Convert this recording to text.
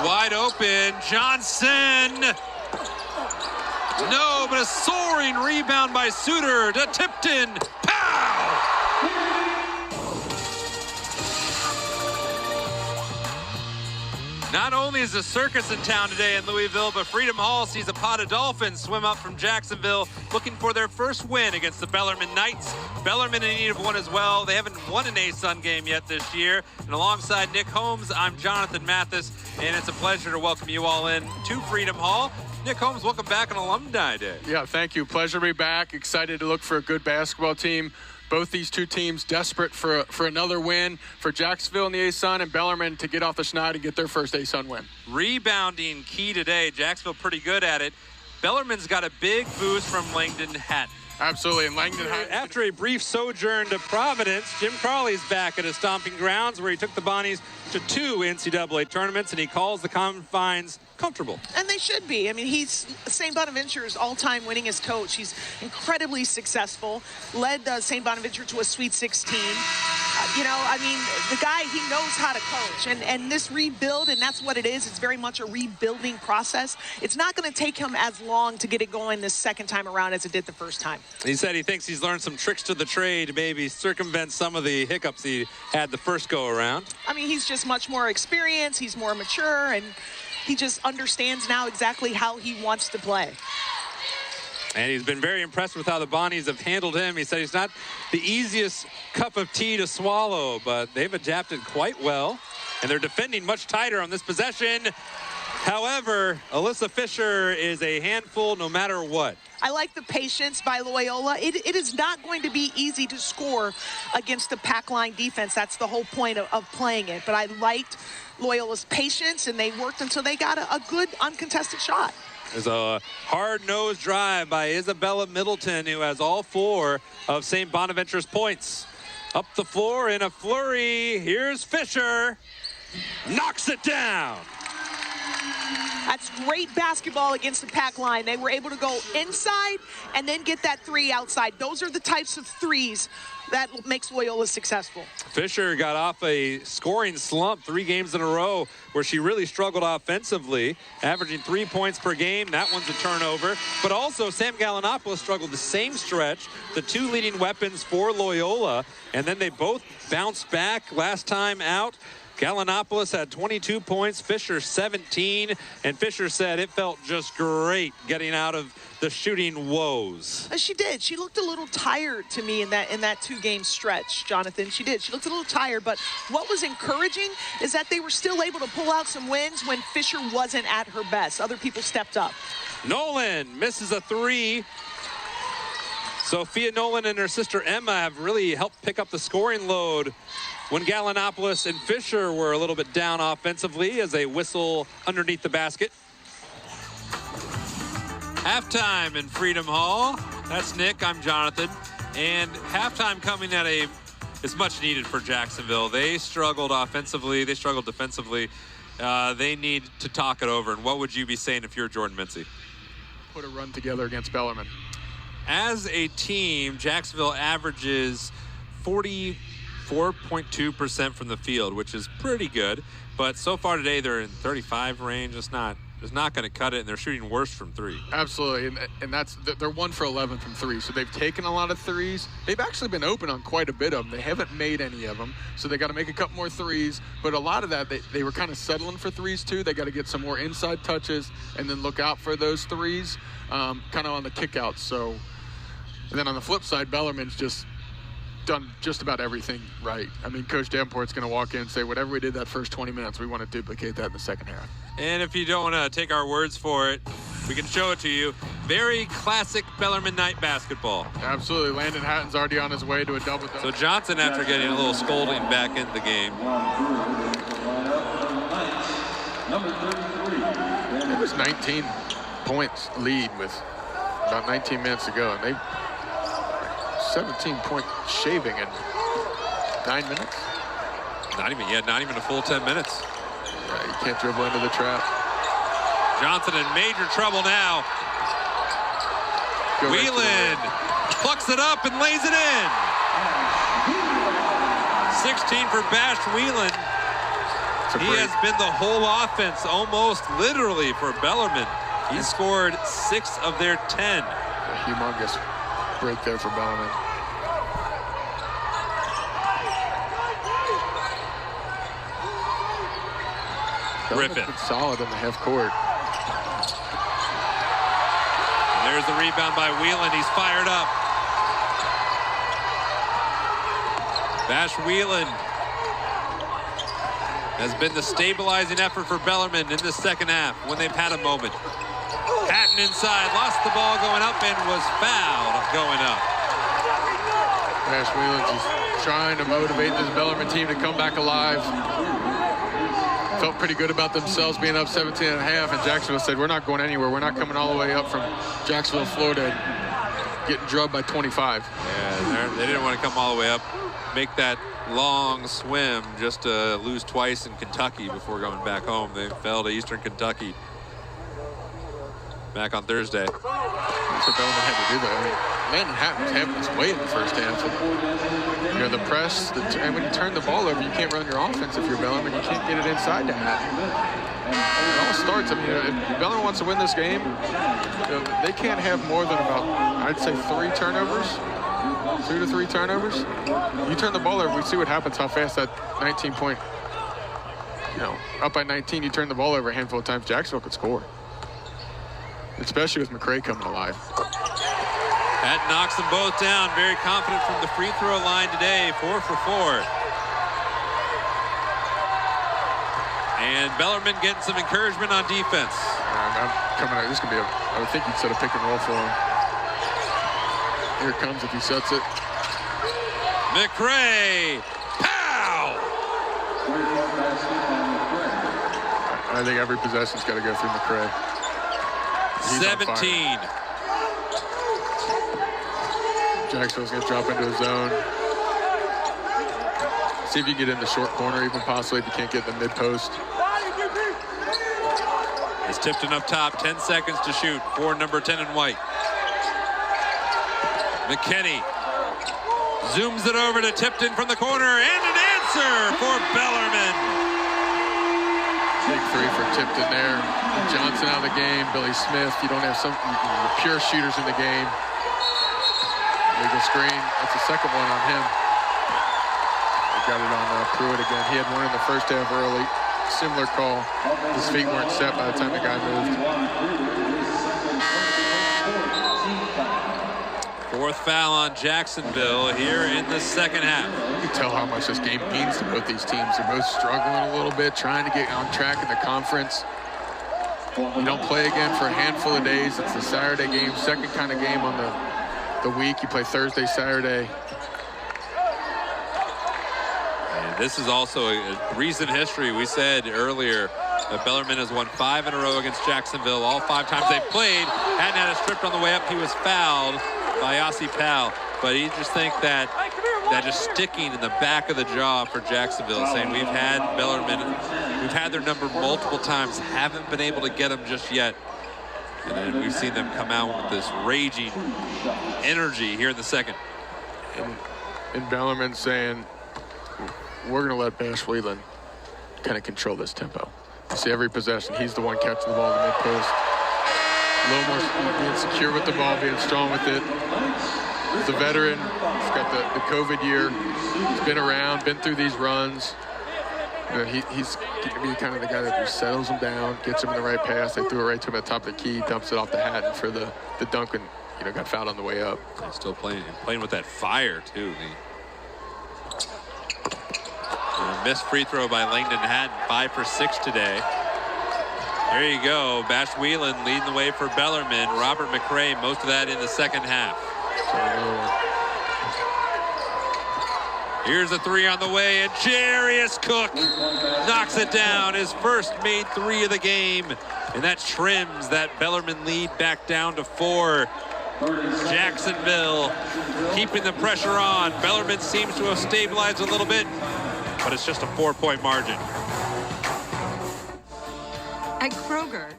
wide open. Johnson. No, but a soaring rebound by Suter to Tipton. Pow! Not only is the circus in town today in Louisville, but Freedom Hall sees a pod of Dolphins swim up from Jacksonville looking for their first win against the Bellarmine Knights. Bellarmine in need of one as well. They haven't won an A-Sun game yet this year. And alongside Nick Holmes, I'm Jonathan Matthes, and it's a pleasure to welcome you all in to Freedom Hall. Nick Holmes, welcome back on Alumni Day. Yeah, thank you. Pleasure to be back. Excited to look for a good basketball team. Both these two teams desperate for another win, for Jacksonville in the A-Sun and Bellarmine to get off the schneid and get their first A-Sun win. Rebounding key today. Jacksonville pretty good at it. Bellarmine's got a big boost from Langdon Hatton. Absolutely, and Langdon Hatton. After a brief sojourn to Providence, Jim Crowley's back at his stomping grounds where he took the Bonnies to 2 NCAA tournaments, and he calls the confines comfortable. And they should be. I mean, he's St. Bonaventure's all-time winningest coach. He's incredibly successful, led St. Bonaventure to a Sweet 16. You know, I mean, the guy, he knows how to coach. And this rebuild, and that's what it is, it's very much a rebuilding process. It's not going to take him as long to get it going this second time around as it did the first time. He said he thinks he's learned some tricks to the trade to maybe circumvent some of the hiccups he had the first go-around. I mean, he's just much more experienced, he's more mature, and he just understands now exactly how he wants to play. And he's been very impressed with how the Bonnies have handled him. He said he's not the easiest cup of tea to swallow, but they've adapted quite well. And they're defending much tighter on this possession. However, Alyssa Fisher is a handful no matter what. I like the patience by Loyola. It is not going to be easy to score against the pack line defense. That's the whole point of playing it. But I liked Loyola's patience, and they worked until they got a good uncontested shot. There's a hard-nosed drive by Isabella Middleton, who has all 4 of St. Bonaventure's points. Up the floor in a flurry. Here's Fisher. Knocks it down. That's great basketball against the pack line. They were able to go inside and then get that 3 outside. Those are the types of threes that makes Loyola successful. Fisher got off a scoring slump 3 games in a row where she really struggled offensively, averaging 3 points per game. That one's a turnover. But also, Sam Gallinopoulos struggled the same stretch, the 2 leading weapons for Loyola, and then they both bounced back last time out. Gallinopoulos had 22 points, Fisher 17, and Fisher said it felt just great getting out of the shooting woes. She did. She looked a little tired to me in that 2-game stretch, Jonathan. She did. She looked a little tired, but what was encouraging is that they were still able to pull out some wins when Fisher wasn't at her best. Other people stepped up. Nolan misses a 3. Sophia Nolan and her sister Emma have really helped pick up the scoring load when Gallinopoulos and Fisher were a little bit down offensively as they whistle underneath the basket. Halftime in Freedom Hall. That's Nick, I'm Jonathan. And halftime coming at is much needed for Jacksonville. They struggled offensively, they struggled defensively. They need to talk it over. And what would you be saying if you're Jordan Mincy? Put a run together against Bellarmine. As a team, Jacksonville averages 44.2% from the field, which is pretty good. But so far today, they're in 35 range. It's not going to cut it, and they're shooting worse from 3. Absolutely, and they're 1 for 11 from 3, so they've taken a lot of threes. They've actually been open on quite a bit of them. They haven't made any of them, so they got to make a couple more threes. But a lot of that, they were kind of settling for threes too. They got to get some more inside touches and then look out for those threes, kind of on the kickouts. So, and then on the flip side, Bellarmine's just done just about everything right. I mean, Coach Davenport's going to walk in and say, whatever we did that first 20 minutes, we want to duplicate that in the second half. And if you don't want to take our words for it, we can show it to you. Very classic Bellarmine night basketball. Absolutely. Landon Hatton's already on his way to a double-double. So Johnson, after getting a little scolding, back in the game. It was 19 points lead with about 19 minutes to go, and they 17-point shaving in 9 minutes. Not even a full 10 minutes. Yeah, you can't dribble into the trap. Johnson in major trouble now. Whelan plucks it up and lays it in. 16 for Bash Whelan. He has been the whole offense, almost literally, for Bellarmine. He scored 6 of their 10. A humongous break there for Bellarmine. Griffin. Solid in the half court. And there's the rebound by Whelan. He's fired up. Bash Whelan has been the stabilizing effort for Bellarmine in the second half when they've had a moment. Hatton inside, lost the ball going up and was fouled going up. Bash Whelan just trying to motivate this Bellarmine team to come back alive. Felt pretty good about themselves being up 17 and a half, and Jacksonville said, we're not going anywhere. We're not coming all the way up from Jacksonville, Florida, getting drubbed by 25. Yeah, they didn't want to come all the way up, make that long swim just to lose twice in Kentucky before going back home. They fell to Eastern Kentucky back on Thursday. So Bellarmine had to do that. I mean, Landon Hatton was having his way in the first half. And, you know, the press, and when you turn the ball over, you can't run your offense if you're Bellarmine. You can't get it inside to Hatton. It all starts, I mean, if Bellarmine wants to win this game, you know, they can't have more than about, I'd say, 3 turnovers. 2 to 3 turnovers. You turn the ball over, we see what happens, how fast that 19-point, you know, up by 19, you turn the ball over a handful of times, Jacksonville could score. Especially with McCray coming alive. That knocks them both down. Very confident from the free throw line today, 4 for 4. And Bellarmine getting some encouragement on defense. I'm coming out, this could be I would think you'd set a pick and roll for him. Here it comes if he sets it. McCray, pow! I think every possession's got to go through McCray. He's 17. Jacksonville's going to drop into a zone. See if you get in the short corner, even possibly if you can't get in the mid-post. It's Tipton up top, 10 seconds to shoot for number 10 in white. McKinney zooms it over to Tipton from the corner, and an answer for Bellarmine. Big 3 for Tipton there. Johnson out of the game. Billy Smith. You don't have some the pure shooters in the game. Legal screen. That's the second one on him. They got it on Pruitt again. He had one in the first half early. Similar call. His feet weren't set by the time the guy moved. 4th foul on Jacksonville here in the second half. You can tell how much this game means to both these teams. They're both struggling a little bit, trying to get on track in the conference. You don't play again for a handful of days. It's the Saturday game, second kind of game on the week. You play Thursday, Saturday. And this is also a recent history. We said earlier that Bellarmine has won 5 in a row against Jacksonville. All 5 times they've played. Hadn't had a stripped on the way up. He was fouled by Yossi Powell. But you just think that just sticking in the back of the jaw for Jacksonville, saying we've had Bellarmine, we've had their number multiple times, haven't been able to get them just yet. And then we've seen them come out with this raging energy here in the second. And Bellarmine saying, we're going to let Bash Whelan kind of control this tempo. You see every possession, he's the one catching the ball in the mid-post. A little more being secure with the ball, being strong with it. He's a veteran. He's got the COVID year. He's been around, been through these runs. You know, he's going to be kind of the guy that just settles him down, gets him in the right pass. They threw it right to him at the top of the key, dumps it off the Hatton for the dunk, and got fouled on the way up. He's still playing with that fire too. Missed free throw by Langdon Hatton, 5 for 6 today. There you go. Bash Whelan leading the way for Bellarmine. Robert McCray, most of that in the second half. Here's a 3 on the way, and Jarius Cook knocks it down. His first made 3 of the game, and that trims that Bellarmine lead back down to 4. Jacksonville keeping the pressure on. Bellarmine seems to have stabilized a little bit, but it's just a 4-point margin. At Kroger,